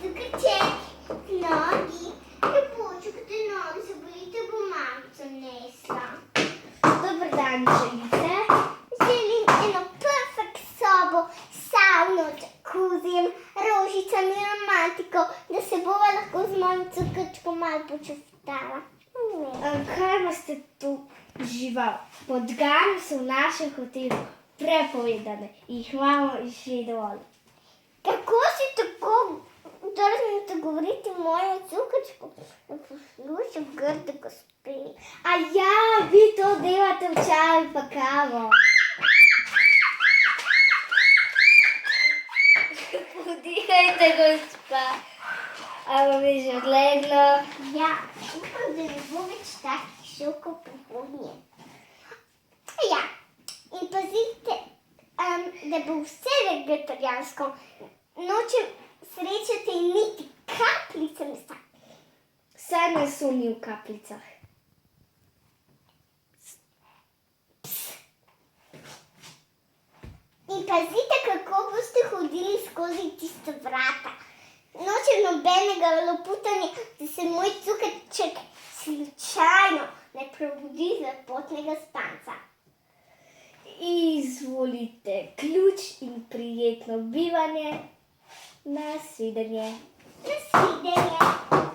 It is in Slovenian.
cukrček, nogi. Lepoček, te nogi se bolite, bo mamica nesla. Dober dan, želite? Želim eno perfekt sobo, savno, džakuzijem, rožicami, romantiko, da se bova lahko z mojim cukrčkom malo počuftala. Kaj boste tu žival? Podgane so v našem hotelu prepovedane. Jih imamo že dovolj. Kako si tako drznete govoriti mojemu cukrčku, da posluša grde gospe? A ja, vi to delate v čaju pa kavo. Podihajte, gospa. A vam je že odleglo? Ja, upam, da ne bo več takih šokov prihodnje. Ja, in pazite, da bo vse vegetarijansko. Nočem srečati niti kapljice mesa. Vse meso ni v kapljicah. In pazite, kako boste hodili skozi tiste vrata. Nočem nobenega loputanja, da se moj cukrček slučajno ne probudi z lepotnega spanca. Izvolite ključ in prijetno bivanje. Nasvidenje. Nasvidenje.